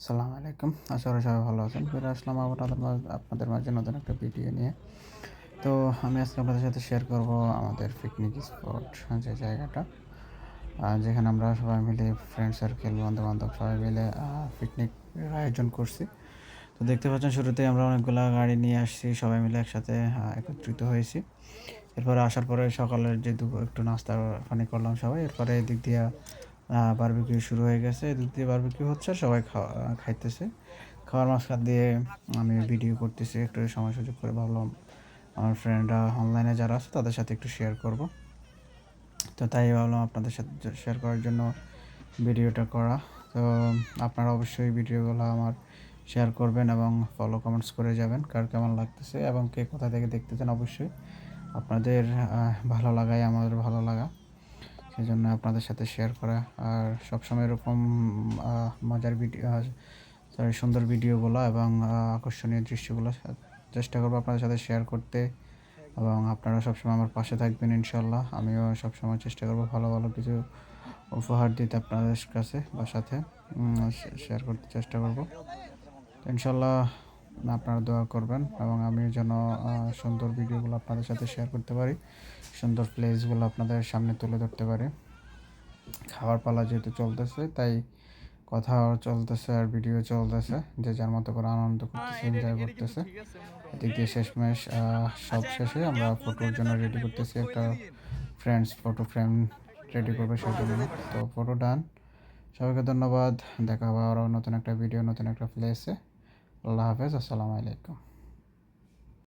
আসসালামু আলাইকুম। আশা করি সবাই ভালো আছেন। ফিরে আসলাম আবার আপনাদের মাঝে নতুন একটা ভিডিও নিয়ে। তো আমি আজকে আপনাদের সাথে শেয়ার করব আমাদের পিকনিক স্পট যে জায়গাটা যেখানে আমরা সবাই মিলে ফ্রেন্ড সার্কেল, বন্ধু-বান্ধব সবাই মিলে পিকনিকের আয়োজন করছি। তো দেখতে পাচ্ছেন শুরুতেই আমরা অনেকগুলা গাড়ি নিয়ে আসছি। সবাই মিলে একসাথে একত্রিত হয়েছি। এরপরে আসার পরে সকালের যে একটু নাস্তা পানি করলাম সবাই। এরপরে এদিক দিয়া বারবিকিউ শুরু হয়ে গেছে। এদিক দিয়ে বারবিকিউ হচ্ছে আর সবাই খাইতেছে। খাওয়ার মাঝখান দিয়ে আমি ভিডিও করতেছি। একটু সময় সুযোগ করে ভাবলাম আমার ফ্রেন্ডরা অনলাইনে যারা আছে তাদের সাথে একটু শেয়ার করব। তো তাই ভাবলাম আপনাদের সাথে শেয়ার করার জন্য ভিডিওটা করা। তো আপনারা অবশ্যই ভিডিওগুলো আমার শেয়ার করবেন এবং ফলো কমেন্টস করে যাবেন কার কেমন লাগতেছে এবং কে কোথা থেকে দেখতেছেন অবশ্যই। আপনাদের ভালো লাগাই আমাদের ভালো লাগা। সেজন্য আপনাদের সাথে শেয়ার করা। আর সবসময় এরকম মজার ভিডিও সুন্দর ভিডিওগুলো এবং আকর্ষণীয় দৃশ্যগুলো চেষ্টা করব আপনাদের সাথে শেয়ার করতে এবং আপনারা সবসময় আমার পাশে থাকবেন ইনশাআল্লাহ। আমিও সবসময় চেষ্টা করব ভালো, ভালো কিছু উপহার দিতে আপনাদের কাছে বা সাথে শেয়ার করতে চেষ্টা করব। তো ইনশাআল্লাহ আপনারা দোয়া করবেন এবং আমিও যেন সুন্দর ভিডিওগুলো আপনাদের সাথে শেয়ার করতে পারি। সুন্দর প্লেসগুলো আপনাদের সামনে তুলে ধরতে পারি। খাওয়ার পালা যেহেতু চলতেছে তাই কথাও চলতেছে আর ভিডিও চলতেছে। যে যার মতো করে আনন্দ করতেছে, এনজয় করতেছে। এদিক দিয়ে শেষমেশ সব শেষে আমরা ফটোর জন্য রেডি করতেছি। একটা ফ্রেন্ডস ফটো ফ্রেম রেডি করবে সেজন্য। তো ফটো ডান। সবাইকে ধন্যবাদ। দেখা হবে আরও নতুন একটা ভিডিও, নতুন একটা প্লেসে। আল্লাহ হাফেজ। আসসালামু আলাইকুম।